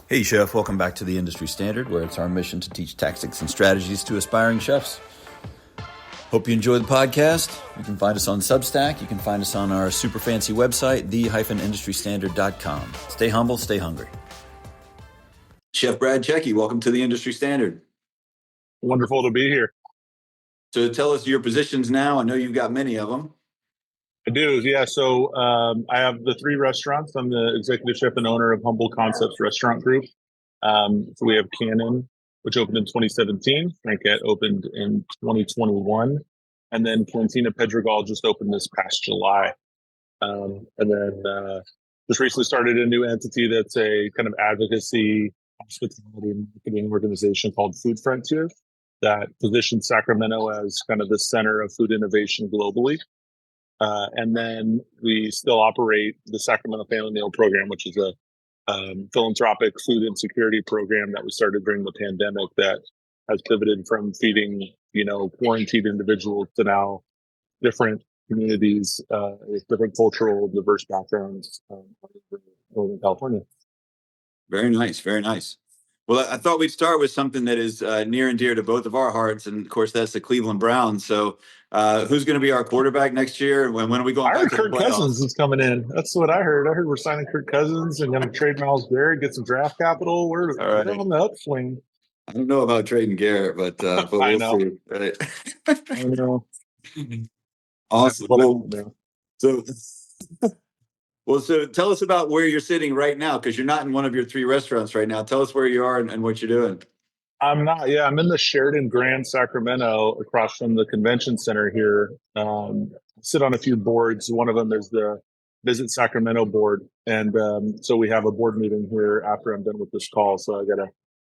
Hey, Chef, welcome back to the Industry Standard, where it's our mission to teach tactics and strategies to aspiring chefs. Hope you enjoy the podcast. You can find us on Substack. You can find us on our super fancy website, the-industrystandard.com. Stay humble, stay hungry. Chef Brad Cecchi, welcome to the Industry Standard. Wonderful to be here. So tell us your positions now. I know you've got many of them. I do, yeah. So I have the 3 restaurants. I'm the executive chef and owner of Humble Concepts Restaurant Group. So we have Canon, which opened in 2017. Franquette opened in 2021. And then Cantina Pedregal just opened this past July. And then just recently started a new entity that's a kind of advocacy, hospitality, and marketing organization called Food Frontier that positions Sacramento as kind of the center of food innovation globally. And then we still operate the Sacramento Family Meal Program, which is a philanthropic food insecurity program that we started during the pandemic that has pivoted from feeding, quarantined individuals to now different communities with different cultural, diverse backgrounds in Northern California. Very nice, very nice. Well, I thought we'd start with something that is near and dear to both of our hearts, and of course, that's the Cleveland Browns. So, who's going to be our quarterback next year? And when are we going? I heard Kirk Cousins is coming in. That's what I heard. I heard we're signing Kirk Cousins and going to trade Myles Garrett, get some draft capital. We're on the upswing. I don't know about trading Garrett, but we'll see. Right? I know. Awesome. So tell us about where you're sitting right now, because you're not in one of your 3 restaurants right now. Tell us where you are and what you're doing. I'm not. Yeah, I'm in the Sheraton Grand Sacramento across from the convention center here. I sit on a few boards. One of them is the Visit Sacramento board. And so we have a board meeting here after I'm done with this call. So I got to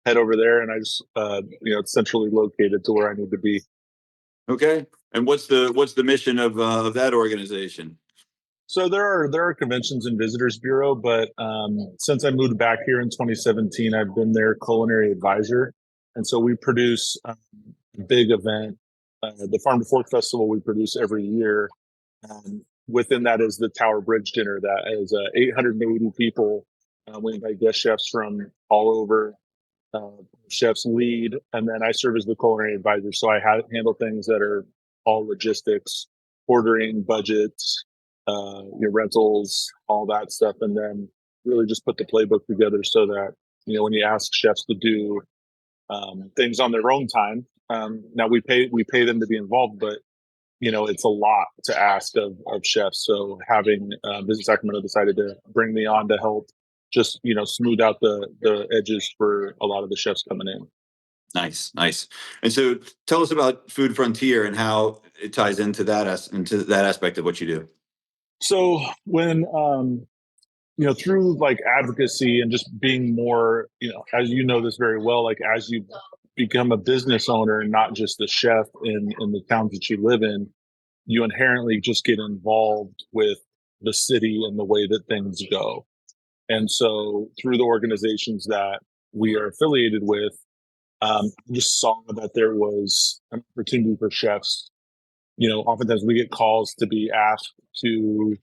head over there, and I just, it's centrally located to where I need to be. Okay. And what's the mission of that organization? So there are conventions and visitors bureau, but since I moved back here in 2017, I've been their culinary advisor. And so we produce a big event, the Farm to Fork Festival we produce every year. Within that is the Tower Bridge Dinner. That is 880 people. We invite guest chefs from all over, chefs lead, and then I serve as the culinary advisor. So I handle things that are all logistics, ordering, budgets, your rentals, all that stuff, and then really just put the playbook together so that when you ask chefs to do things on their own time, now we pay them to be involved, but it's a lot to ask of chefs. So having Visit Sacramento decided to bring me on to help just smooth out the edges for a lot of the chefs coming in. Nice. And so tell us about Food Frontier and how it ties into that aspect of what you do. So when, through like advocacy and just being more, as you know this very well, like as you become a business owner and not just a chef in the towns that you live in, you inherently just get involved with the city and the way that things go. And so through the organizations that we are affiliated with, just saw that there was an opportunity for chefs. Oftentimes we get calls to be asked to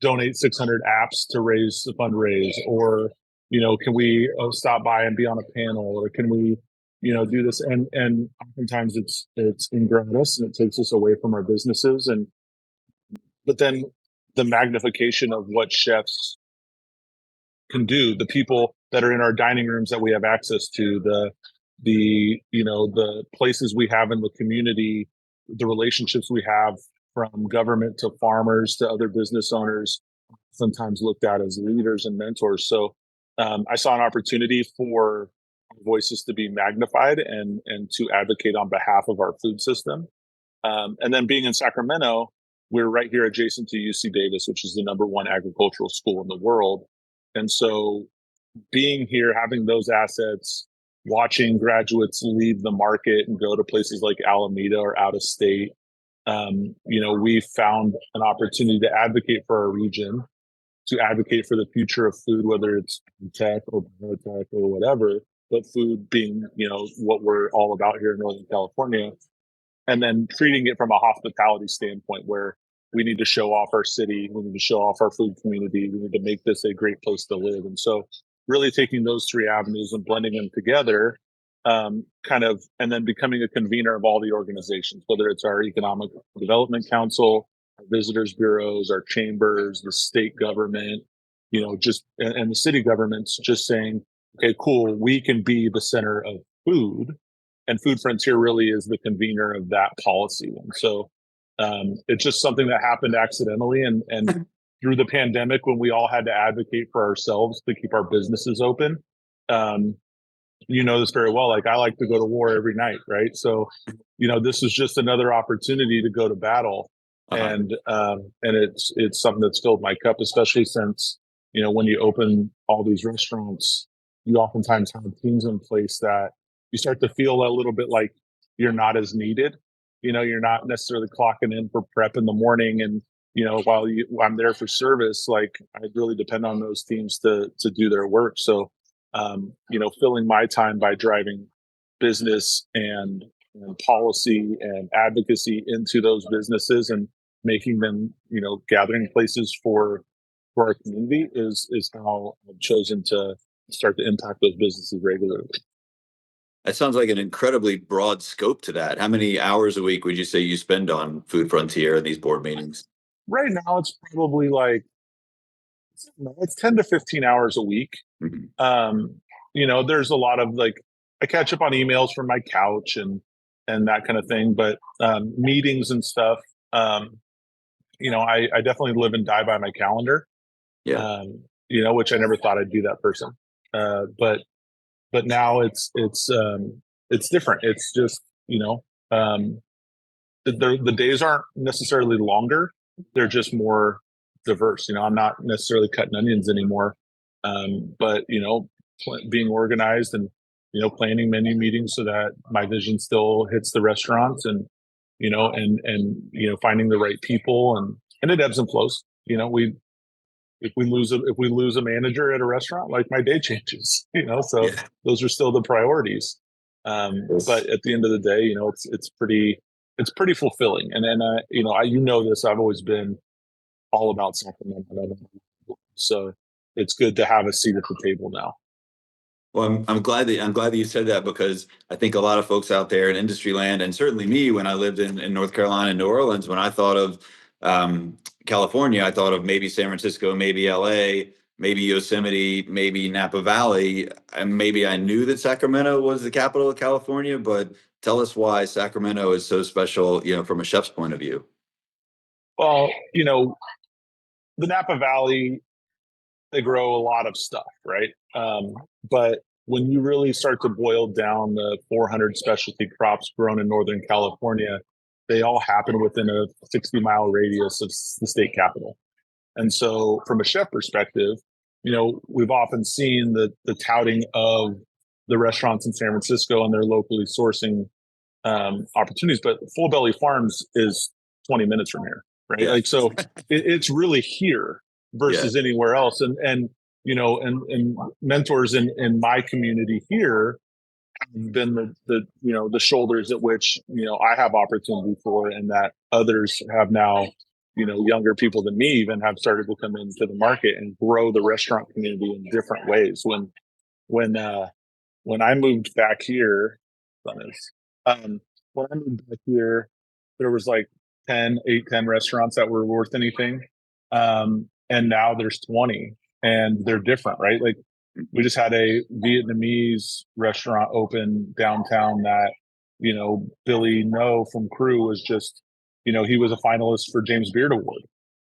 donate 600 apps to raise the fundraise, or, can we stop by and be on a panel, or can we, do this? And oftentimes it's ingratus and it takes us away from our businesses. But then the magnification of what chefs can do, the people that are in our dining rooms that we have access to, the places we have in the community, the relationships we have from government to farmers to other business owners, sometimes looked at as leaders and mentors. So I saw an opportunity for our voices to be magnified and to advocate on behalf of our food system. And then being in Sacramento, we're right here adjacent to UC Davis, which is the #1 agricultural school in the world. And so being here, having those assets, watching graduates leave the market and go to places like Alameda or out of state, we found an opportunity to advocate for our region, to advocate for the future of food, whether it's tech or biotech or whatever, but food being, what we're all about here in Northern California. And then treating it from a hospitality standpoint where we need to show off our city, we need to show off our food community, we need to make this a great place to live. And so really taking those three avenues and blending them together, and then becoming a convener of all the organizations, whether it's our Economic Development Council, our visitors bureaus, our chambers, the state government, and the city governments, just saying, okay, cool, we can be the center of food, and Food Frontier really is the convener of that policy. And so it's just something that happened accidentally, and through the pandemic, when we all had to advocate for ourselves to keep our businesses open. You know this very well. Like, I like to go to war every night, right? So, this is just another opportunity to go to battle, and it's something that's filled my cup, especially since when you open all these restaurants, you oftentimes have teams in place that you start to feel a little bit like you're not as needed. You're not necessarily clocking in for prep in the morning, and while I'm there for service, like, I really depend on those teams to do their work. So filling my time by driving business and policy and advocacy into those businesses and making them, gathering places for our community is how I've chosen to start to impact those businesses regularly. That sounds like an incredibly broad scope to that. How many hours a week would you say you spend on Food Frontier and these board meetings? Right now, it's probably like, it's 10 to 15 hours a week. There's a lot of, like, I catch up on emails from my couch and that kind of thing, but meetings and stuff, I definitely live and die by my calendar. Yeah. Which I never thought I'd be that person. But now it's different. It's just, the days aren't necessarily longer. They're just more diverse. I'm not necessarily cutting onions anymore. But being organized and planning menu meetings so that my vision still hits the restaurants, and finding the right people, and it ebbs and flows. If we lose a manager at a restaurant, like, my day changes. So Yeah. those are still the priorities. But at the end of the day, it's pretty fulfilling. And then this, I've always been all about Sacramento. So it's good to have a seat at the table now. Well, I'm glad that you said that, because I think a lot of folks out there in industry land, and certainly me, when I lived in North Carolina and New Orleans, when I thought of California, I thought of maybe San Francisco, maybe LA, maybe Yosemite, maybe Napa Valley, and maybe I knew that Sacramento was the capital of California. But tell us why Sacramento is so special, from a chef's point of view. Well, the Napa Valley, they grow a lot of stuff, right? But when you really start to boil down the 400 specialty crops grown in Northern California, they all happen within a 60-mile radius of the state capital. And so from a chef perspective, we've often seen the touting of the restaurants in San Francisco and their locally sourcing opportunities, but Full Belly Farms is 20 minutes from here, right? Yeah. Like, so it's really here versus anywhere else. And mentors in my community here have been the shoulders at which I have opportunity for, and that others have now, younger people than me even, have started to come into the market and grow the restaurant community in different ways. When I moved back here, when I moved back here, there was like 10 restaurants that were worth anything. And now there's 20, and they're different, right? Like, we just had a Vietnamese restaurant open downtown that, Billy No from Crew was just, he was a finalist for James Beard Award.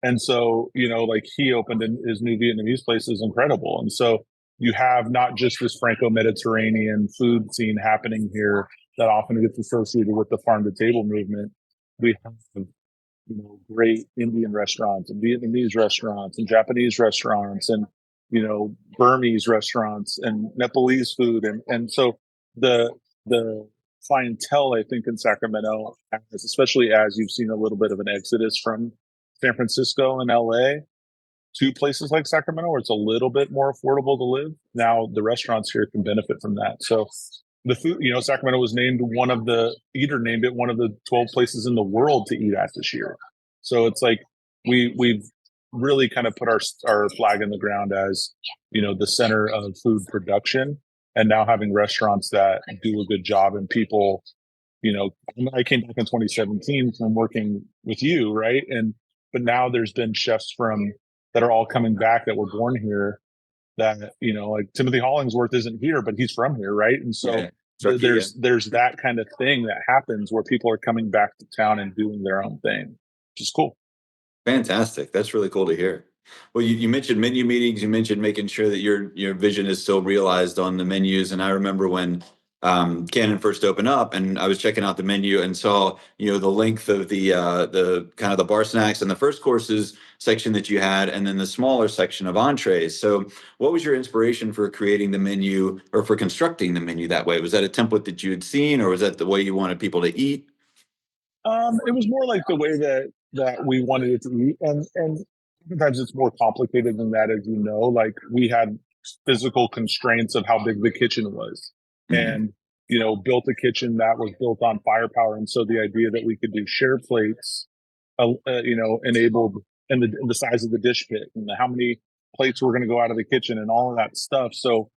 And so, like, he opened in his new Vietnamese place is incredible. And so you have not just this Franco-Mediterranean food scene happening here that often gets associated with the farm to table movement. We have, great Indian restaurants and Vietnamese restaurants and Japanese restaurants and, Burmese restaurants and Nepalese food. And so the clientele, I think, in Sacramento, especially as you've seen a little bit of an exodus from San Francisco and LA to places like Sacramento, where it's a little bit more affordable to live. Now the restaurants here can benefit from that. So the food, Sacramento was named one of the 12 places in the world to eat at this year. So it's like we've really kind of put our flag in the ground as, the center of food production, and now having restaurants that do a good job, and people, I came back in 2017 from working with you, right? But now there's been chefs that are all coming back that were born here, that, like Timothy Hollingsworth isn't here, but he's from here, right? And so there's that kind of thing that happens where people are coming back to town and doing their own thing, which is cool. Fantastic. That's really cool to hear. Well, you mentioned menu meetings. You mentioned making sure that your vision is still realized on the menus. And I remember when Canon first opened up, and I was checking out the menu and saw the length of the kind of the bar snacks and the first courses section that you had, and then the smaller section of entrees. So, what was your inspiration for creating the menu, or for constructing the menu that way? Was that a template that you had seen, or was that the way you wanted people to eat? It was more like the way that we wanted it to eat, and sometimes it's more complicated than that, as you know. Like, we had physical constraints of how big the kitchen was, and built a kitchen that was built on firepower, and so the idea that we could do share plates, enabled, and the size of the dish pit, and how many plates were going to go out of the kitchen, and all of that stuff. So,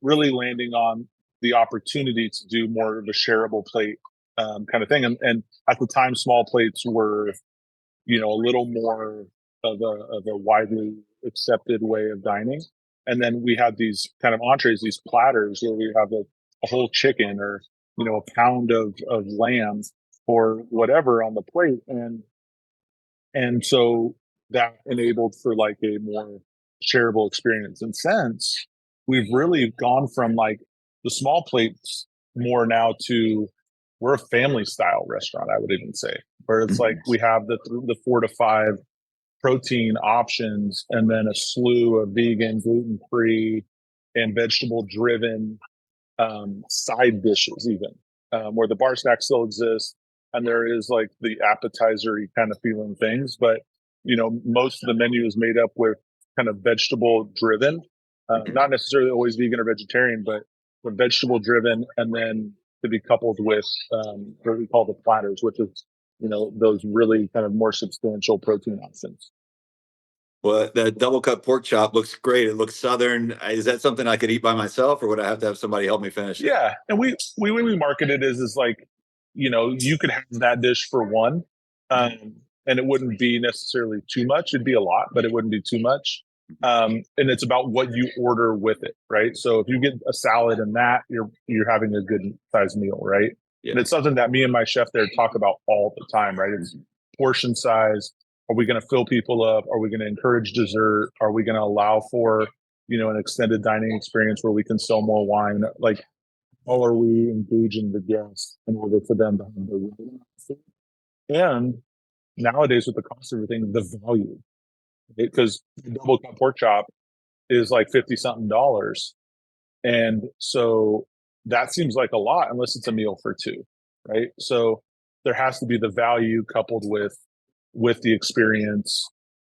really landing on the opportunity to do more of a shareable plate kind of thing. And at the time, small plates were, a little more of a widely accepted way of dining. And then we had these kind of entrees, these platters where we have a whole chicken, or, a pound of lamb or whatever on the plate. And so that enabled for like a more shareable experience. And since we've really gone from like the small plates more now to, we're a family style restaurant, I would even say, where it's like we have the 4 to 5 protein options, and then a slew of vegan, gluten free, and vegetable driven side dishes, even where the bar snack still exists, and there is like the appetizer kind of feeling things, but most of the menu is made up with kind of vegetable driven, not necessarily always vegan or vegetarian, but vegetable driven, and then to be coupled with what we call the platters, which is those really kind of more substantial protein options. Well, that double cut pork chop looks great. It looks southern. Is that something I could eat by myself, or would I have to have somebody help me finish it? Yeah, and we when we market it is like, you could have that dish for one, and it wouldn't be necessarily too much. It'd be a lot, but it wouldn't be too much. And it's about what you order with it, right? So if you get a salad and that, you're having a good size meal, right? Yeah. And it's something that me and my chef there talk about all the time, right? It's portion size. Are we going to fill people up? Are we going to encourage dessert? Are we going to allow for, an extended dining experience where we can sell more wine? Like, how are we engaging the guests in order for them to have the food? And nowadays, with the cost of everything, the value, because the double cut pork chop is like 50 something dollars. And so that seems like a lot unless it's a meal for two, right? So there has to be the value coupled with the experience,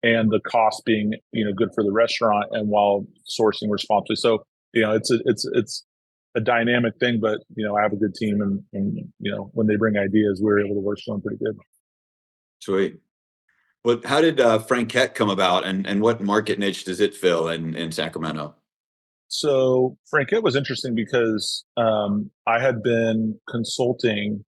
and the cost being, good for the restaurant, and while sourcing responsibly. So, it's a dynamic thing, but, I have a good team, and when they bring ideas, we're able to work something pretty good. Sweet. Well, how did Franquette come about, and what market niche does it fill in Sacramento? So Franquette was interesting because I had been consulting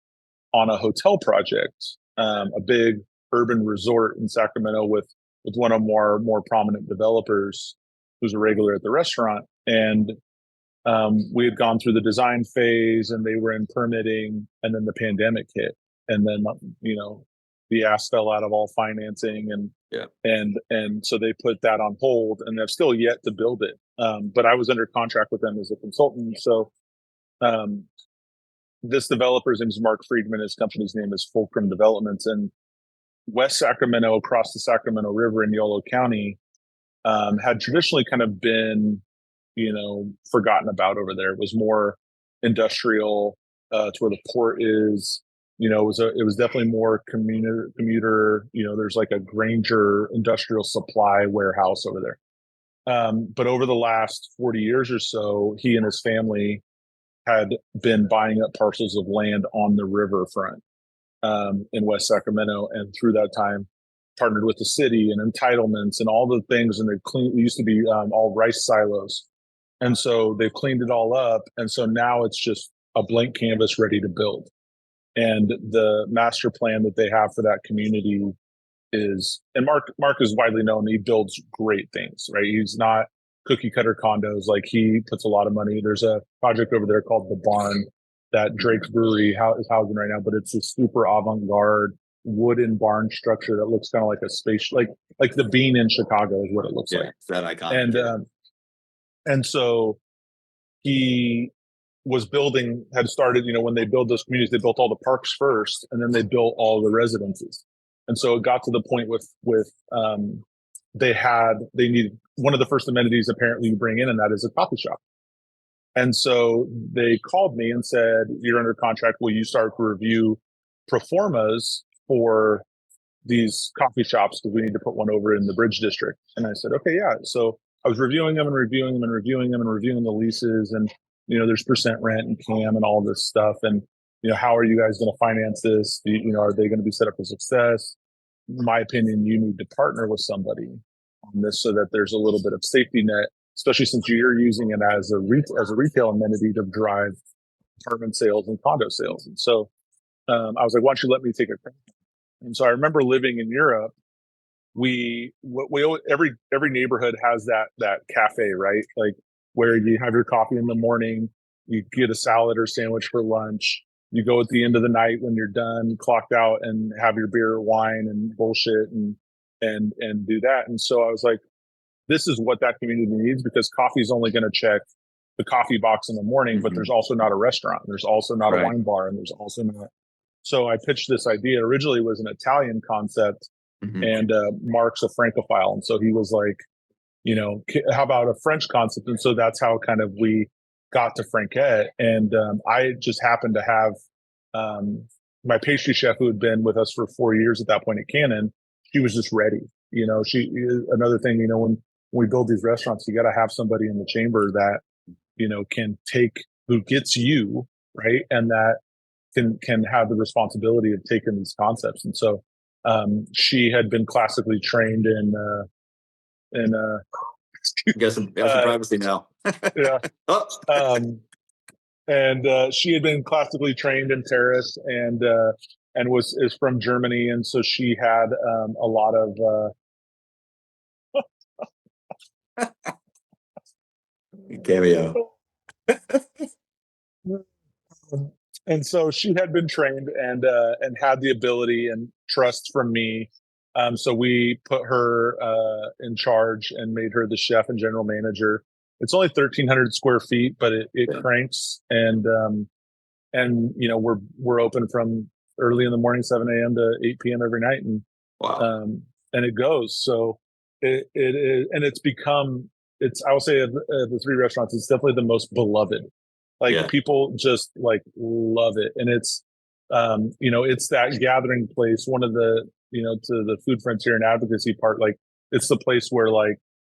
on a hotel project, a big urban resort in Sacramento with one of our more prominent developers who's a regular at the restaurant. And we had gone through the design phase, and they were in permitting, and then the pandemic hit. And then, the ass fell out of all financing, and so they put that on hold, and they've still yet to build it. But I was under contract with them as a consultant. So um, this developer's name is Mark Friedman. His company's name is Fulcrum Developments. And West Sacramento, across the Sacramento River in Yolo County, had traditionally kind of been, forgotten about over there. It was more industrial. It's where the port is. It was definitely more commuter. There's like a Granger industrial supply warehouse over there. But over the last 40 years or so, he and his family had been buying up parcels of land on the riverfront in West Sacramento. And through that time, partnered with the city and entitlements and all the things. And it used to be all rice silos. And so they've cleaned it all up. And so now it's just a blank canvas ready to build. And the master plan that they have for that community and Mark is widely known. He builds great things, right? He's not cookie cutter condos. Like, he puts a lot of money. There's a project over there called The Barn that Drake's Brewery is housing right now, but it's a super avant-garde wooden barn structure that looks kind of like a space, like the Bean in Chicago is what it looks like. It's that iconic. And so he had started, when they build those communities, they built all the parks first, and then they built all the residences. And so it got to the point with they needed one of the first amenities apparently you bring in, and that is a coffee shop. And so they called me and said, "You're under contract. Will you start to review pro formas for these coffee shops, because we need to put one over in the Bridge District?" And I said, "Okay, yeah." So I was reviewing them and reviewing them and reviewing them and reviewing the leases, and there's percent rent and CAM and all this stuff, and how are you guys going to finance this? Are they going to be set up for success? In my opinion, you need to partner with somebody on this so that there's a little bit of safety net, especially since you're using it as a retail amenity to drive apartment sales and condo sales. And so I was like, "Why don't you let me take a crack?" And so I remember living in Europe. Every neighborhood has that cafe, right? Like, where you have your coffee in the morning, you get a salad or sandwich for lunch, you go at the end of the night when you're done, clocked out, and have your beer or wine and bullshit and do that. And so I was like, this is what that community needs, because coffee is only going to check the coffee box in the morning, but there's also not a restaurant, there's also not a wine bar, and there's also not. So I pitched this idea. Originally, it was an Italian concept, and Mark's a Francophile, and so he was like, how about a French concept? And so that's how kind of we got to Franquette. And I just happened to have my pastry chef, who had been with us for 4 years at that point at Canon. She was just ready. Another thing, when we build these restaurants, you got to have somebody in the chamber that, can take, who gets you, right, and that can have the responsibility of taking these concepts. And so she had been classically trained in Got some privacy now. Yeah. And she had been classically trained in Paris, and is from Germany, and so she had a lot of cameo. And so she had been trained and had the ability and trust from me. So we put her in charge and made her the chef and general manager. It's only 1,300 square feet, but it cranks, and we're open from early in the morning, 7 a.m. to 8 p.m. every night, and and it goes. So it is, and it's become, I will say, of the three restaurants, it's definitely the most beloved. People just love it, and it's it's that gathering place. One of the to the food frontier and advocacy part, it's the place where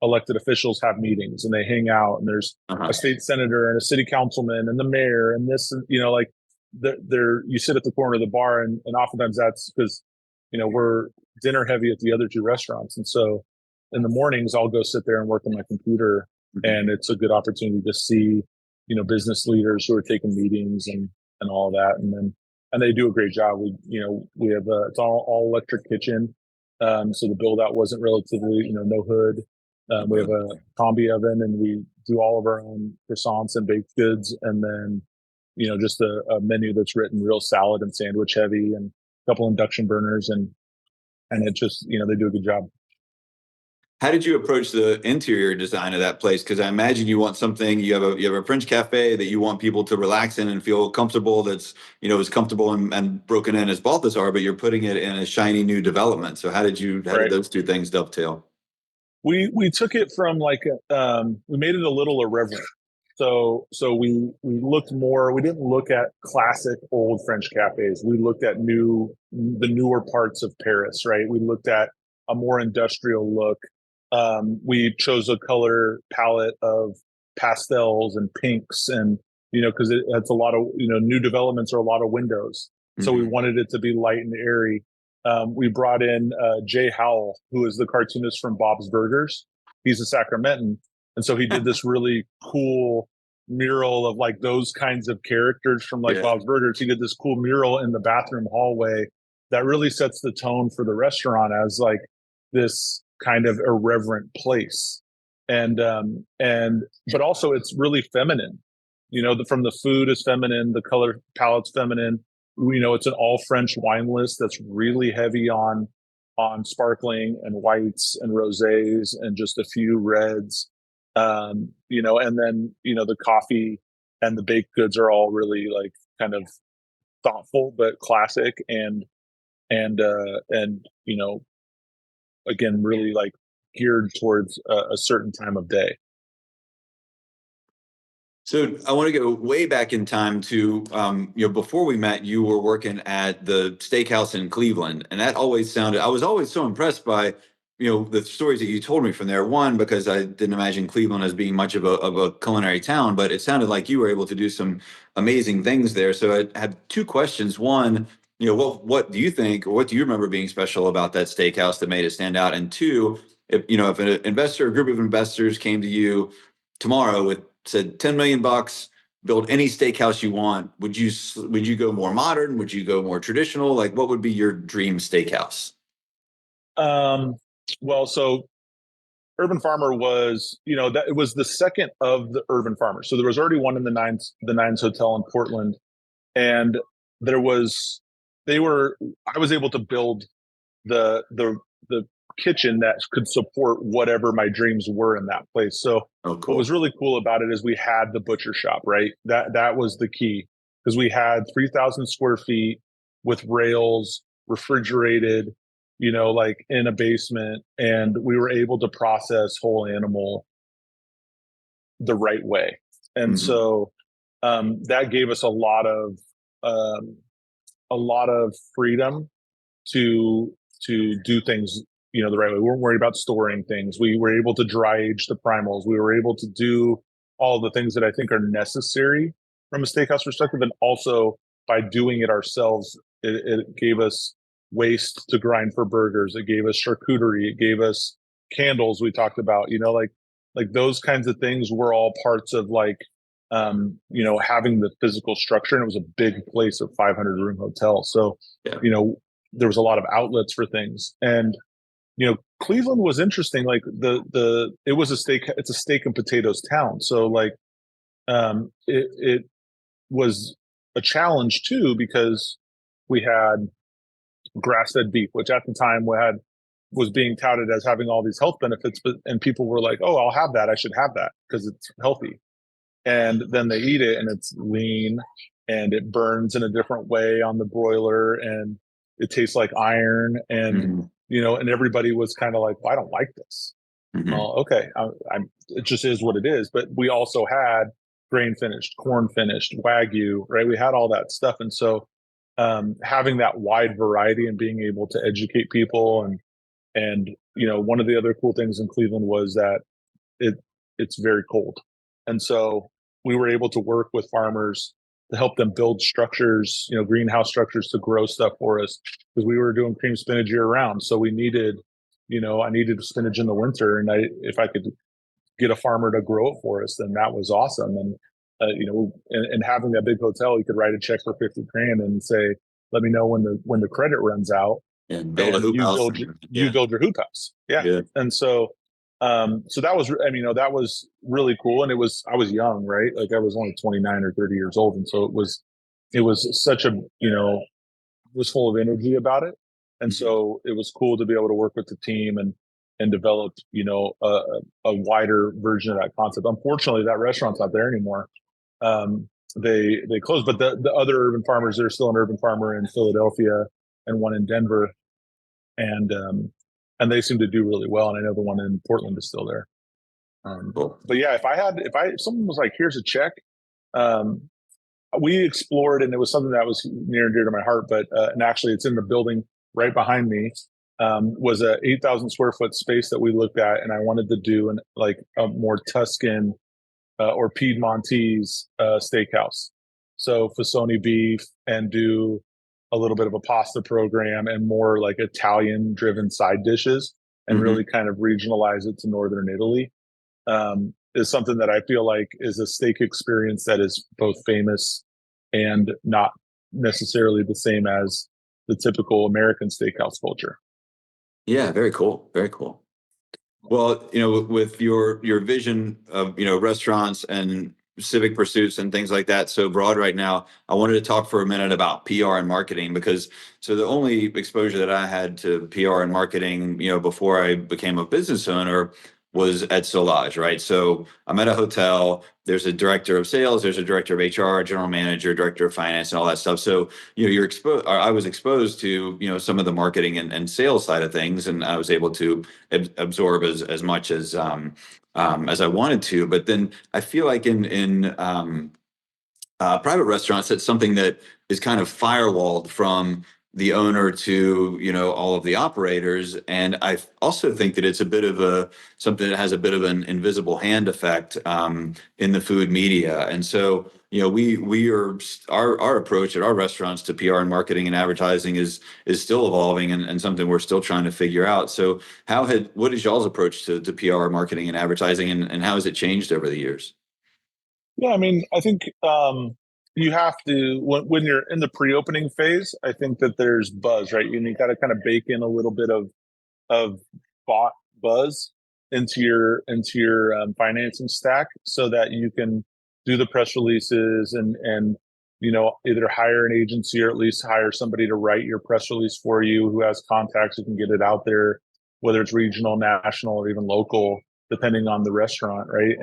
elected officials have meetings and they hang out, and there's a state senator and a city councilman and the mayor and this, you sit at the corner of the bar, and oftentimes that's because we're dinner heavy at the other two restaurants, and so in the mornings I'll go sit there and work on my computer, and it's a good opportunity to see business leaders who are taking meetings and all that, and they do a great job. We have it's all electric kitchen, so the build out wasn't relatively no hood. We have a combi oven, and we do all of our own croissants and baked goods, and then just a menu that's written real salad and sandwich heavy, and a couple induction burners, and it just they do a good job. How did you approach the interior design of that place? Because I imagine you want something. You have a French cafe that you want people to relax in and feel comfortable. That's as comfortable and broken in as Balthazar, but you're putting it in a shiny new development. So how did those two things dovetail? We took it from we made it a little irreverent. So we looked more. We didn't look at classic old French cafes. We looked at the newer parts of Paris. Right. We looked at a more industrial look. We chose a color palette of pastels and pinks, and because it's a lot of new developments are a lot of windows, so we wanted it to be light and airy. we brought in Jay Howell, who is the cartoonist from Bob's Burgers. He's a Sacramentan. And so he did this really cool mural of like those kinds of characters from like Bob's Burgers. He did this cool mural in the bathroom hallway that really sets the tone for the restaurant as like this kind of irreverent place. And but also it's really feminine. From the food is feminine, the color palette's feminine. It's an all French wine list that's really heavy on sparkling and whites and rosés and just a few reds. And then the coffee and the baked goods are all really like kind of thoughtful but classic and again really like geared towards a certain time of day. So I want to go way back in time to, before we met, you were working at the steakhouse in Cleveland, and that always I was always so impressed by, the stories that you told me from there. One, because I didn't imagine Cleveland as being much of a culinary town, but it sounded like you were able to do some amazing things there. So I have two questions. One, what do you think, or what do you remember being special about that steakhouse that made it stand out? And two, if an investor, a group of investors came to you tomorrow with said 10 million bucks, build any steakhouse you want, would you go more modern? Would you go more traditional? Like, what would be your dream steakhouse? Well, so Urban Farmer was, that it was the second of the Urban Farmers. So there was already one in the Nines Hotel in Portland, and I was able to build the kitchen that could support whatever my dreams were in that place. So What was really cool about it is we had the butcher shop, right? That was the key, because we had 3,000 square feet with rails, refrigerated, like in a basement, and we were able to process whole animal the right way. And so that gave us a lot of freedom to do things the right way. We weren't worried about storing things. We were able to dry age the primals. We were able to do all the things that I think are necessary from a steakhouse perspective. And also by doing it ourselves, it gave us waste to grind for burgers. It gave us charcuterie. It gave us candles we talked about, like those kinds of things were all parts of like, having the physical structure. And it was a big place, of 500 room hotel. So, there was a lot of outlets for things. And Cleveland was interesting. Like it's a steak and potatoes town. So like, it was a challenge too, because we had grass-fed beef, which at the time was being touted as having all these health benefits, and people were like, "Oh, I'll have that. I should have that because it's healthy." And then they eat it, and it's lean, and it burns in a different way on the broiler, and it tastes like iron, and and everybody was kind of like, well, I don't like this. Well, okay, it just is what it is. But we also had grain finished, corn finished, Wagyu, right? We had all that stuff. And so having that wide variety and being able to educate people and one of the other cool things in Cleveland was that it's very cold. And so we were able to work with farmers to help them build structures, greenhouse structures to grow stuff for us, because we were doing cream spinach year round. So we needed, I needed spinach in the winter, and if I could get a farmer to grow it for us, then that was awesome. And and having that big hotel, you could write a check for 50 grand and say, let me know when the credit runs out, and build a hoop house. You build your hoop house. Yeah. And so so that was, that was really cool. And I was young, right? Like I was only 29 or 30 years old. And so it was such a, was full of energy about it. And so it was cool to be able to work with the team and develop, a wider version of that concept. Unfortunately, that restaurant's not there anymore. They closed, but the other Urban Farmers, there's still an Urban Farmer in Philadelphia and one in Denver. And they seem to do really well. And I know the one in Portland is still there. But yeah, if someone was like, here's a check, we explored, and it was something that was near and dear to my heart, but, and actually it's in the building right behind me, was a 8,000 square foot space that we looked at. And I wanted to do a more Tuscan, or Piedmontese, steakhouse. So Fissoni beef, and do a little bit of a pasta program and more like Italian driven side dishes, and really kind of regionalize it to Northern Italy, is something that I feel like is a steak experience that is both famous and not necessarily the same as the typical American steakhouse culture. Yeah, very cool. Very cool. Well, with your vision of, restaurants and civic pursuits and things like that so broad right now, I wanted to talk for a minute about PR and marketing, because so the only exposure that I had to PR and marketing, before I became a business owner was at Solage, right? So I'm at a hotel, there's a director of sales, there's a director of HR, general manager, director of finance, and all that stuff. So, you're exposed, I was exposed to, some of the marketing and sales side of things, and I was able to absorb as much as I wanted to. But then I feel like in private restaurants, that's something that is kind of firewalled from the owner to, all of the operators. And I also think that it's a bit of something that has a bit of an invisible hand effect in the food media. And so, we are our approach at our restaurants to PR and marketing and advertising is still evolving, and something we're still trying to figure out. So what is y'all's approach to PR marketing and advertising, and how has it changed over the years? Yeah, I mean, I think you have to, when you're in the pre-opening phase, I think that there's buzz, right? You got to kind of bake in a little bit of bot buzz into your financing stack, so that you can do the press releases and either hire an agency or at least hire somebody to write your press release for you, who has contacts who can get it out there, whether it's regional, national, or even local, depending on the restaurant, right?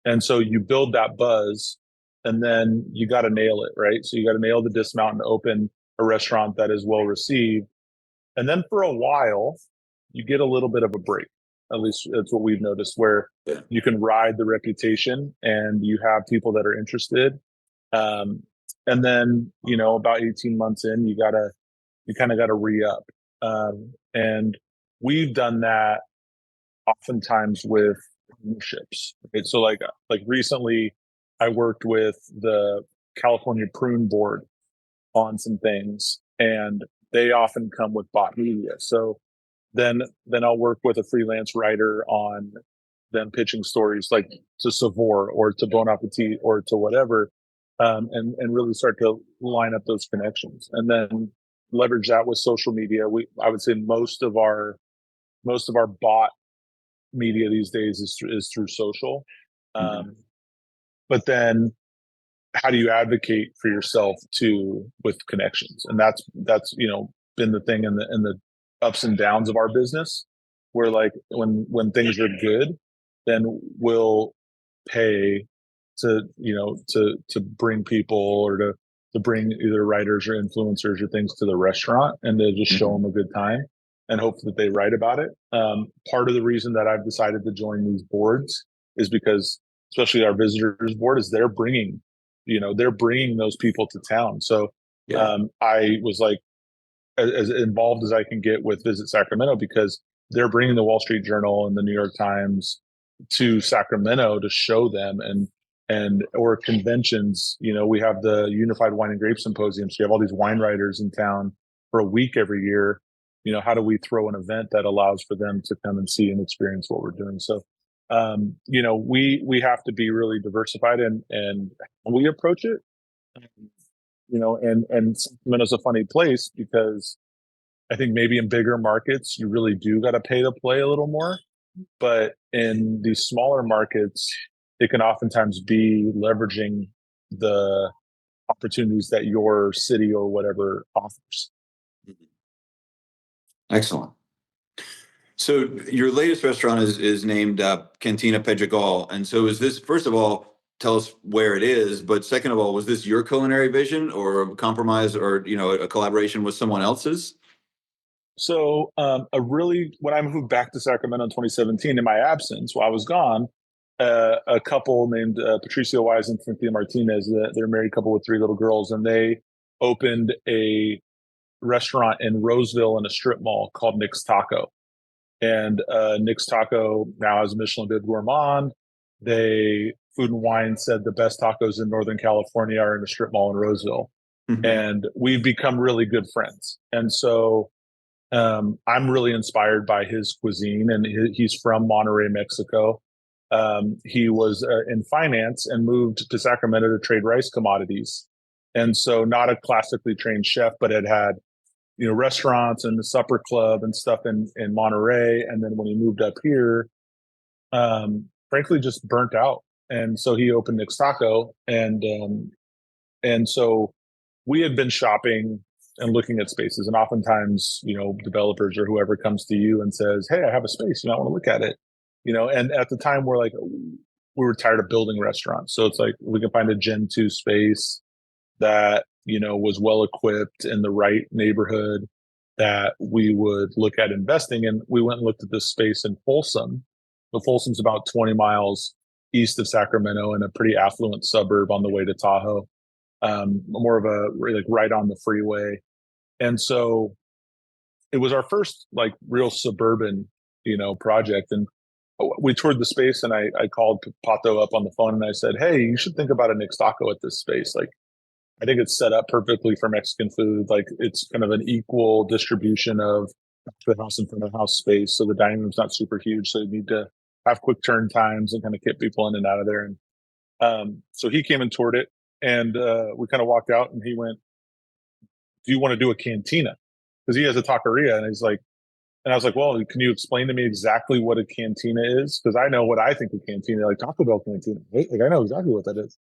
And so you build that buzz, and then you got to nail it, right? So you got to nail the dismount and open a restaurant that is well received. And then for a while, you get a little bit of a break. At least that's what we've noticed, where you can ride the reputation and you have people that are interested. And then, about 18 months in, you kind of got to re-up. And we've done that oftentimes with partnerships. Right? So like recently, I worked with the California Prune Board on some things, and they often come with bot media. So then I'll work with a freelance writer on them pitching stories like to Savor or to Bon Appetit or to whatever, and really start to line up those connections, and then leverage that with social media. I would say most of our bot media these days is through social. Mhm. But then how do you advocate for yourself with connections? And that's been the thing in the ups and downs of our business, where like when things are good, then we'll pay to bring people, or to bring either writers or influencers or things to the restaurant, and to just show Mhm. them a good time and hope that they write about it. Part of the reason that I've decided to join these boards is because, especially our visitors board, is they're bringing those people to town. So Yeah. I was like as involved as I can get with Visit Sacramento, because they're bringing the Wall Street Journal and the New York Times to Sacramento to show them, or conventions. We have the Unified Wine and Grape Symposium. So you have all these wine writers in town for a week every year. How do we throw an event that allows for them to come and see and experience what we're doing? So, we have to be really diversified, and we approach it. And Sacramento's a funny place, because I think maybe in bigger markets you really do got to pay to play a little more, but in these smaller markets, it can oftentimes be leveraging the opportunities that your city or whatever offers. Excellent. So your latest restaurant is named Cantina Pedregal, and so is this? First of all, tell us where it is. But second of all, was this your culinary vision, or a compromise, or a collaboration with someone else's? So, when I moved back to Sacramento in 2017, in my absence, while I was gone, a couple named Patricio Wise and Cynthia Martinez, they're a married couple with 3 little girls, and they opened a restaurant in Roseville in a strip mall called Nick's Taco. And Nick's Taco now has a Michelin Good Gourmand. Food and Wine said the best tacos in Northern California are in a strip mall in Roseville. Mhm. and we've become really good friends. And so I'm really inspired by his cuisine, and he's from Monterrey, Mexico. He was in finance and moved to Sacramento to trade rice commodities. And so, not a classically trained chef, but had restaurants and the supper club and stuff in Monterey. And then when he moved up here, frankly, just burnt out. And so he opened Nick's Taco, and so we had been shopping and looking at spaces, and oftentimes, developers or whoever comes to you and says, "Hey, I have a space, I want to look at it." And at the time we're like, we were tired of building restaurants. So it's like, we can find a Gen 2 space that, was well equipped in the right neighborhood that we would look at investing in. We went and looked at this space in Folsom. The Folsom's about 20 miles east of Sacramento in a pretty affluent suburb on the way to Tahoe. More of a, like, right on the freeway. And so it was our first, like, real suburban, project. And we toured the space, and I called Pato up on the phone and I said, "Hey, you should think about a Nick's Taco at this space. Like, I think it's set up perfectly for Mexican food. Like, it's kind of an equal distribution of the house and front of house space. So the dining room's not super huge. So you need to have quick turn times and kind of get people in and out of there." And so he came and toured it, and we kind of walked out, and he went, "Do you want to do a cantina?" Because he has a taqueria, and he's like, and I was like, "Well, can you explain to me exactly what a cantina is? Because I know what I think of cantina, like Taco Bell cantina. Right? Like, I know exactly what that is."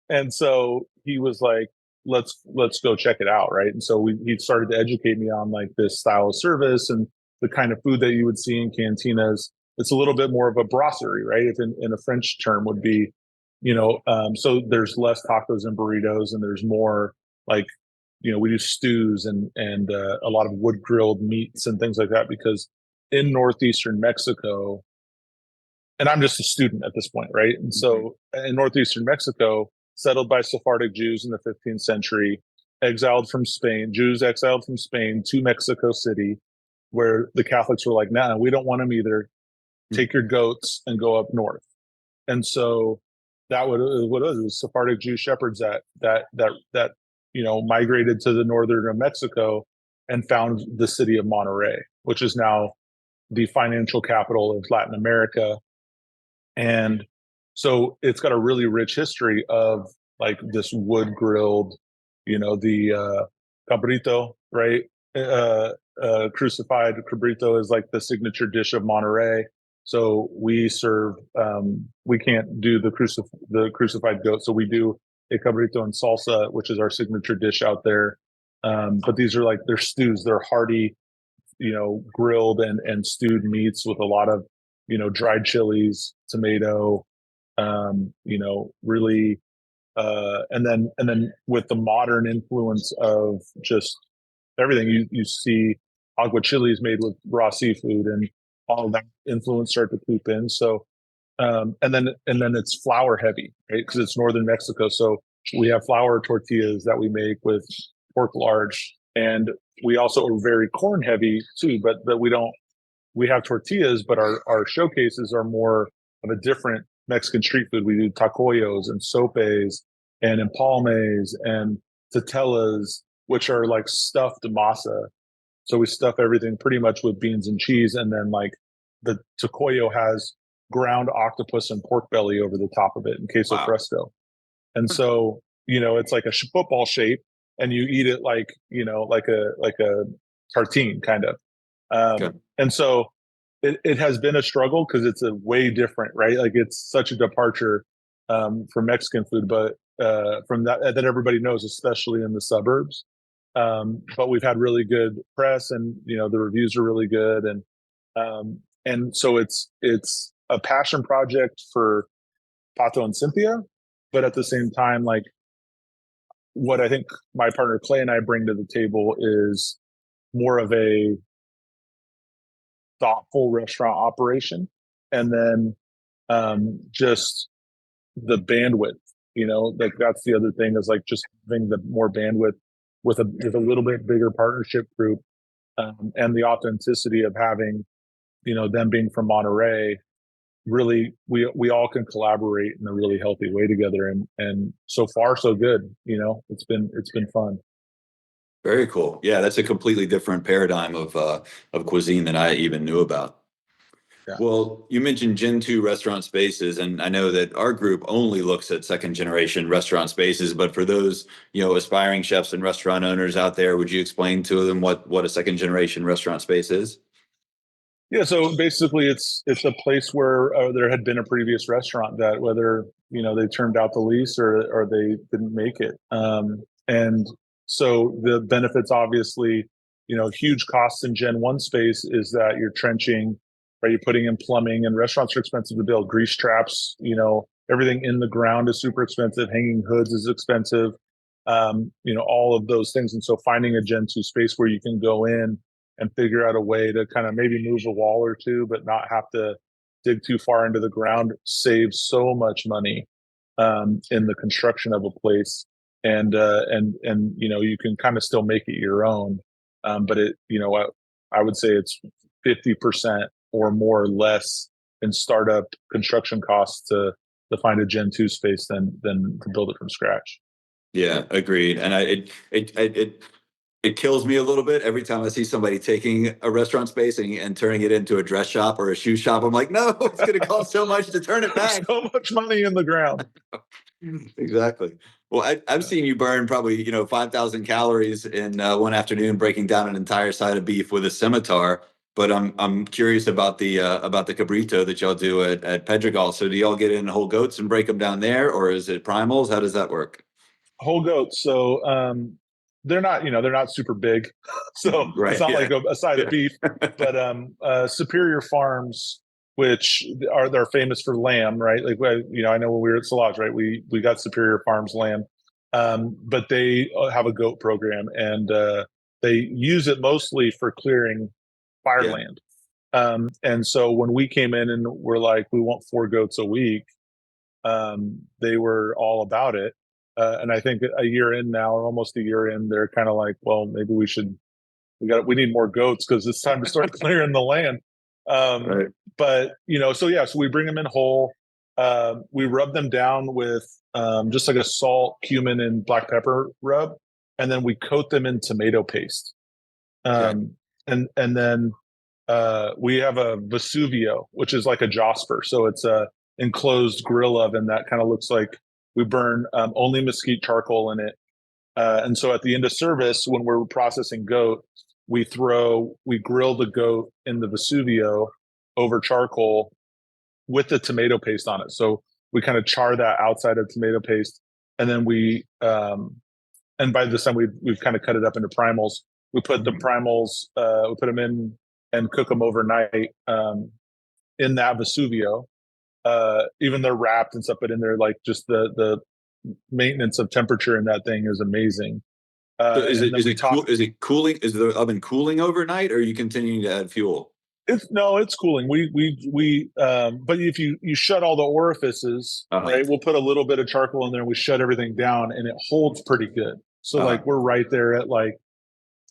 And so he was like, let's go check it out, right? And so he started to educate me on, like, this style of service and the kind of food that you would see in cantinas. It's a little bit more of a brasserie, right? If in a French term would be, so there's less tacos and burritos, and there's more, like, we do stews and a lot of wood grilled meats and things like that, because in northeastern Mexico, and I'm just a student at this point, right? And so in northeastern Mexico, settled by Sephardic Jews in the 15th century, Jews exiled from Spain to Mexico City, where the Catholics were like, "Nah, we don't want them either. Take your goats and go up north." And so that what it was. It was Sephardic Jew shepherds that migrated to the northern of Mexico and found the city of Monterrey, which is now the financial capital of Latin America. And so it's got a really rich history of, like, this wood grilled, the cabrito, right? Crucified cabrito is like the signature dish of Monterey. So we serve, we can't do the crucified goat. So we do a cabrito and salsa, which is our signature dish out there. But these are, like, they're stews. They're hearty, grilled and stewed meats with a lot of, dried chilies, tomato, really, and then with the modern influence of just everything, you see aguachiles made with raw seafood, and all of that influence start to creep in. So, and then it's flour heavy, right? Because it's northern Mexico, so we have flour tortillas that we make with pork lard, and we also are very corn heavy too. But we have tortillas, but our showcases are more of a different Mexican street food. We do tacoyos and sopes and empalmes and tatelas, which are like stuffed masa. So we stuff everything pretty much with beans and cheese, and then, like, the tacoyo has ground octopus and pork belly over the top of it in queso fresco. And so, it's like a football shape, and you eat it like, like a tartine kind of. And so it has been a struggle because it's a way different, right? Like, it's such a departure from Mexican food, but from that everybody knows, especially in the suburbs. But we've had really good press, and the reviews are really good, and so it's a passion project for Pato and Cynthia, but at the same time, like, what I think my partner Clay and I bring to the table is more of a thoughtful restaurant operation, and then just the bandwidth. Like, that's the other thing, is, like, just having the more bandwidth with a little bit bigger partnership group, and the authenticity of having them being from Monterey, really we all can collaborate in a really healthy way together, and so far so good. It's been fun. Very cool. Yeah, that's a completely different paradigm of cuisine than I even knew about. Yeah. Well, you mentioned Gen 2 restaurant spaces, and I know that our group only looks at second generation restaurant spaces, but for those, aspiring chefs and restaurant owners out there, would you explain to them what a second generation restaurant space is? Yeah, so basically it's a place where there had been a previous restaurant that, whether they turned out the lease or they didn't make it, and so the benefits, obviously, huge costs in Gen 1 space is that you're trenching, right? You're putting in plumbing, and restaurants are expensive to build. Grease traps, everything in the ground is super expensive. Hanging hoods is expensive. All of those things, and so finding a Gen 2 space where you can go in and figure out a way to kind of maybe move a wall or two, but not have to dig too far into the ground, saves so much money in the construction of a place, and you can kind of still make it your own, but I would say it's 50% or more less in startup construction costs to find a Gen 2 space than to build it from scratch. Yeah, agreed. And it kills me a little bit every time I see somebody taking a restaurant space and turning it into a dress shop or a shoe shop. I'm like, no, it's going to cost so much to turn it back. So much money in the ground. Exactly. Well, I've seen you burn probably 5,000 calories in one afternoon breaking down an entire side of beef with a scimitar. But I'm curious about the cabrito that y'all do at Pedregal. So do y'all get in whole goats and break them down there, or is it primals? How does that work? Whole goats. So they're not super big, so it's Right. not Yeah. like a side of beef. But Superior Farms, which they're famous for lamb, right? Like, I know when we were at Salage, right, we got Superior Farms lamb, but they have a goat program, and they use it mostly for clearing Yeah. fireland. And so when we came in and we're like, we want 4 goats a week, they were all about it. And I think a year in now, or almost a year in, they're kind of like, well, maybe we need more goats because it's time to start clearing the land. Right. But so yeah, so we bring them in whole. We rub them down with just like a salt, cumin, and black pepper rub, and then we coat them in tomato paste. Okay. And then we have a Vesuvio, which is like a Josper. So it's a enclosed grill oven that kind of looks like we burn only mesquite charcoal in it. And so at the end of service, when we're processing goat, we grill the goat in the Vesuvio over charcoal with the tomato paste on it. So we kind of char that outside of tomato paste, and then and by this time we've kind of cut it up into primals. We put the primals, we put them in and cook them overnight in that Vesuvio. Even they're wrapped and stuff, but in there, like, just the maintenance of temperature in that thing is amazing. So is And it then is we it cool? talk. Is it cooling? Is the oven cooling overnight, or are you continuing to add fuel? It's cooling. But if you shut all the orifices, Uh-huh. right, we'll put a little bit of charcoal in there and we shut everything down, and it holds pretty good. So Uh-huh. like we're right there at like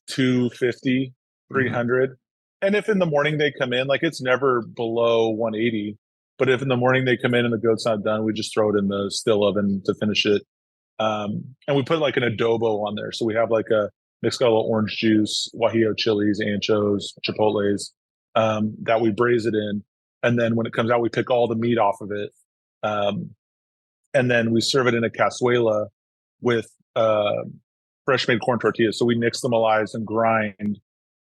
250, Mhm. 300. And if in the morning they come in, like, it's never below 180. But if in the morning they come in and the goat's not done, we just throw it in the still oven to finish it. And we put like an adobo on there. So we have like a mixed orange juice, guajillo chilies, anchos, chipotles, that we braise it in. And then when it comes out, we pick all the meat off of it. Um, and then we serve it in a cazuela with fresh made corn tortillas. So we nixtamalize and grind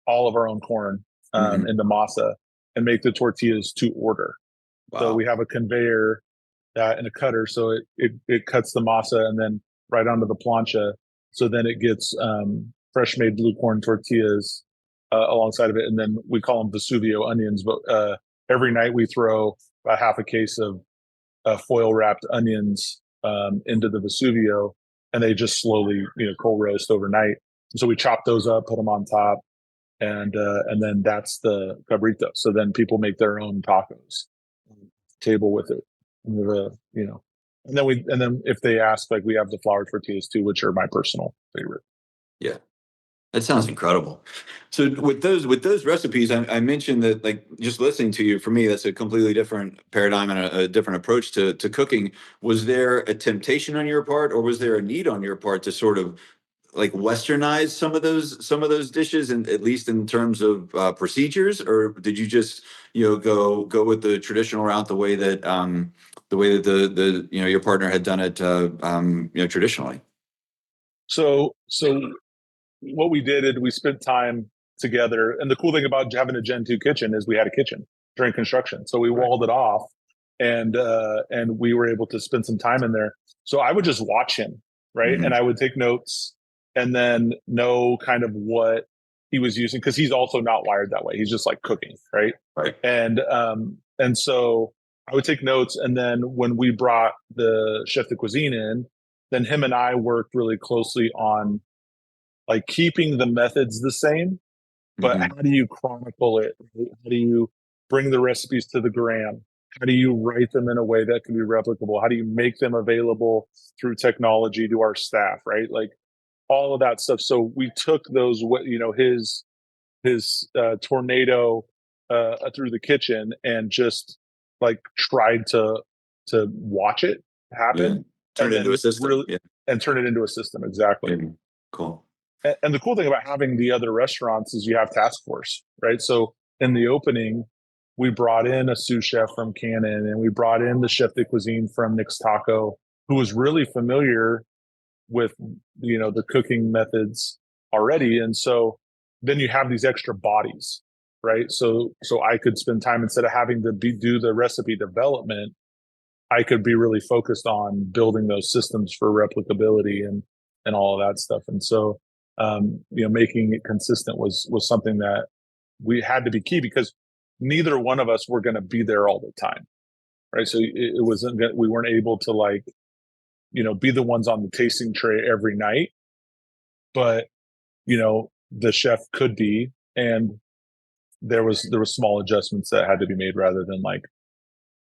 all of our own corn Mhm. into masa and make the tortillas to order. So we Wow. have a conveyor that and a cutter, so it cuts the masa and then right onto the plancha. So then it gets fresh made blue corn tortillas alongside of it, and then we call them Vesuvio onions. But every night we throw about half a case of foil wrapped onions into the Vesuvio, and they just slowly cold roast overnight. So we chop those up, put them on top, and then that's the cabrito. So then people make their own tacos table with it. And then if they ask, like, we have the flour tortillas too, which are my personal favorite. Yeah. That sounds incredible. So with those recipes, I mentioned that, like, just listening to you, for me, that's a completely different paradigm and a different approach to cooking. Was there a temptation on your part, or was there a need on your part to sort of like westernize some of those dishes, and at least in terms of procedures, or did you just go with the traditional route, the way that the your partner had done it traditionally? So what we did is we spent time together. And the cool thing about having a Gen 2 kitchen is we had a kitchen during construction. So we Right. walled it off, and we were able to spend some time in there. So I would just watch him, right? Hmm. And I would take notes and then know kind of what he was using, because he's also not wired that way. He's just like cooking, right? Right. And so I would take notes, and then when we brought the chef de cuisine in, then him and I worked really closely on like keeping the methods the same, but Hmm. how do you chronicle it? Right? How do you bring the recipes to the gram? How do you write them in a way that can be replicable? How do you make them available through technology to our staff? Right, like all of that stuff. So we took those, his tornado through the kitchen, and just like tried to watch it Yeah. happen, Turn and it into a then system. really Yeah. and turn it into a system. Exactly. Yeah. Cool. And the cool thing about having the other restaurants is you have task force, right? So in the opening, we brought in a sous chef from Canon, and we brought in the chef de cuisine from Nick's Taco, who was really familiar with the cooking methods already. And so then you have these extra bodies, right? So I could spend time, instead of having to do the recipe development, I could be really focused on building those systems for replicability and all of that stuff. And so making it consistent was something that we had to be key, because neither one of us were going to be there all the time, right? So it wasn't, we weren't able to, like, be the ones on the tasting tray every night, but the chef could be, and there was small adjustments that had to be made, rather than like,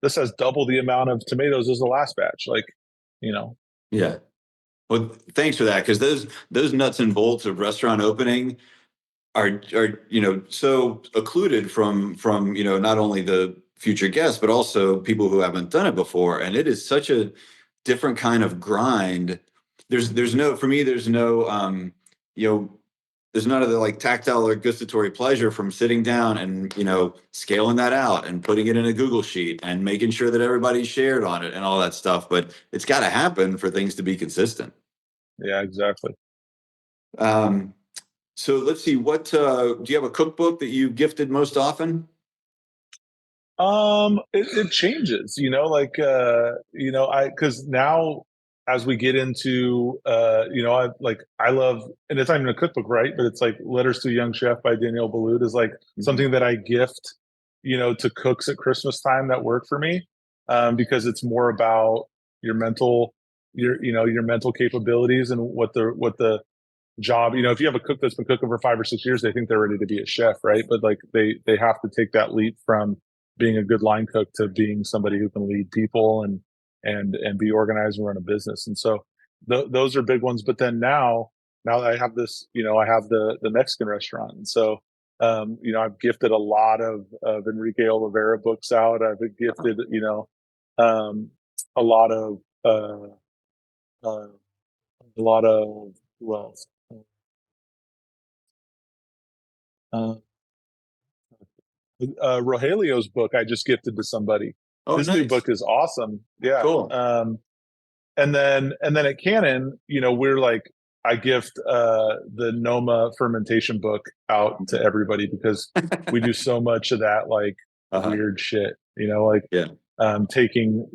this has double the amount of tomatoes as the last batch, like, you know. Yeah. Well, thanks for that, because those nuts and bolts of restaurant opening are so occluded from not only the future guests, but also people who haven't done it before, and it is such a different kind of grind. There's no, for me, you know there's none of the like tactile or gustatory pleasure from sitting down and scaling that out and putting it in a Google sheet and making sure that everybody's shared on it and all that stuff, but it's got to happen for things to be consistent. Yeah, exactly. um so let's see, what do you have a cookbook that you gifted most often? It changes, like, I, because now, as we get into, I love, and it's not even a cookbook, right? But it's like Letters to a Young Chef by Danielle Boulud is like Mhm. something that I gift, to cooks at Christmas time that work for me, because it's more about your mental, your mental capabilities, and what the job. If you have a cook that's been cooking for 5 or 6 years, they think they're ready to be a chef, right? But like, they have to take that leap from being a good line cook to being somebody who can lead people, and be organized and run a business. And so those are big ones. But then now that I have this, I have the Mexican restaurant. And so I've gifted a lot of Enrique Oliveira books out. I've gifted, um a lot of uh a lot of, who else? Uh, Rogelio's book I just gifted to somebody. Oh, His new nice. book is awesome. Yeah. Cool. And then at Canon, we're like, I gift the Noma fermentation book out to everybody, because we do so much of that, like, Uh-huh. weird shit, like, Yeah. taking,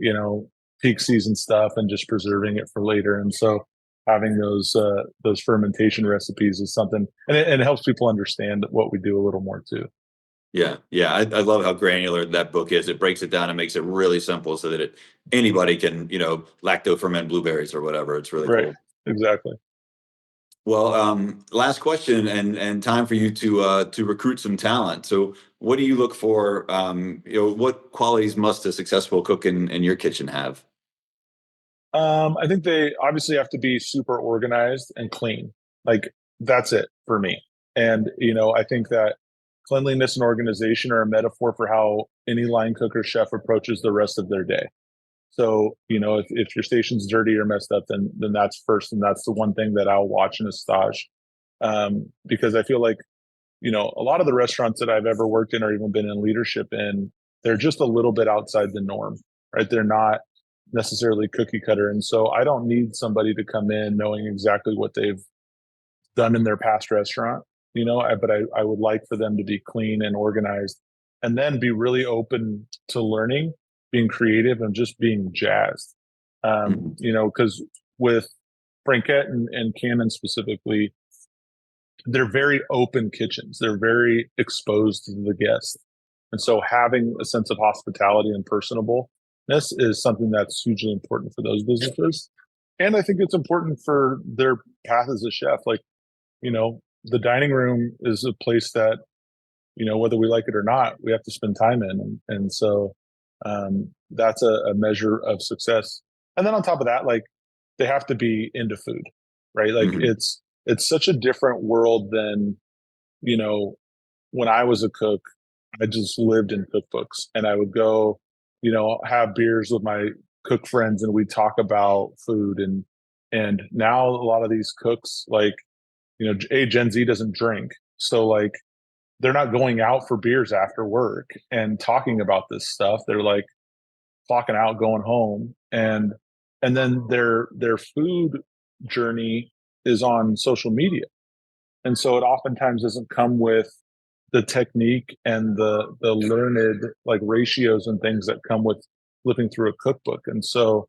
peak season stuff and just preserving it for later. And so having those fermentation recipes is something, and it helps people understand what we do a little more too. Yeah, yeah, I love how granular that book is. It breaks it down and makes it really simple so that anybody can, lacto ferment blueberries or whatever. It's really Right. cool. Exactly. Well, last question, and time for you to recruit some talent. So, what do you look for? What qualities must a successful cook in your kitchen have? I think they obviously have to be super organized and clean. Like, that's it for me. And, I think that cleanliness and organization are a metaphor for how any line cook or chef approaches the rest of their day. So, if your station's dirty or messed up, then that's first. And that's the one thing that I'll watch in a stage. Because I feel like, a lot of the restaurants that I've ever worked in or even been in leadership in, they're just a little bit outside the norm, right? They're not necessarily cookie cutter. And so I don't need somebody to come in knowing exactly what they've done in their past restaurant, but I would like for them to be clean and organized and then be really open to learning, being creative and just being jazzed. Because with Franquette and Canon specifically, they're very open kitchens. They're very exposed to the guest. And so having a sense of hospitality and personableness is something that's hugely important for those businesses. And I think it's important for their path as a chef. Like, the dining room is a place that, whether we like it or not, we have to spend time in. And so that's a measure of success. And then on top of that, like, they have to be into food, right? Like it's such a different world than, when I was a cook, I just lived in cookbooks and I would go, have beers with my cook friends and we'd talk about food. And now a lot of these cooks, like, Gen Z doesn't drink. So like, they're not going out for beers after work and talking about this stuff. They're like clocking out, going home. And then their food journey is on social media. And so it oftentimes doesn't come with the technique and the learned like ratios and things that come with flipping through a cookbook. And so,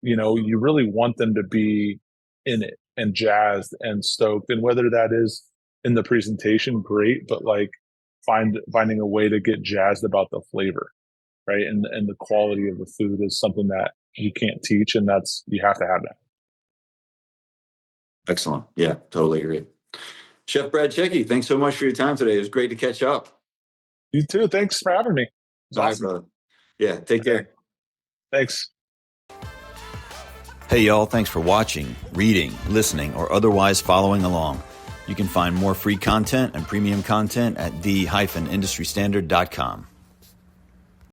you really want them to be in it and jazzed and stoked. And whether that is in the presentation, great, but like finding a way to get jazzed about the flavor, right? And the quality of the food is something that you can't teach, and you have to have that. Excellent. Yeah, totally agree. Chef Brad Cecchi, thanks so much for your time today. It was great to catch up. You too. Thanks for having me. It's awesome. Brother. Yeah, take care. Thanks. Hey, y'all, thanks for watching, reading, listening, or otherwise following along. You can find more free content and premium content at the-industrystandard.com.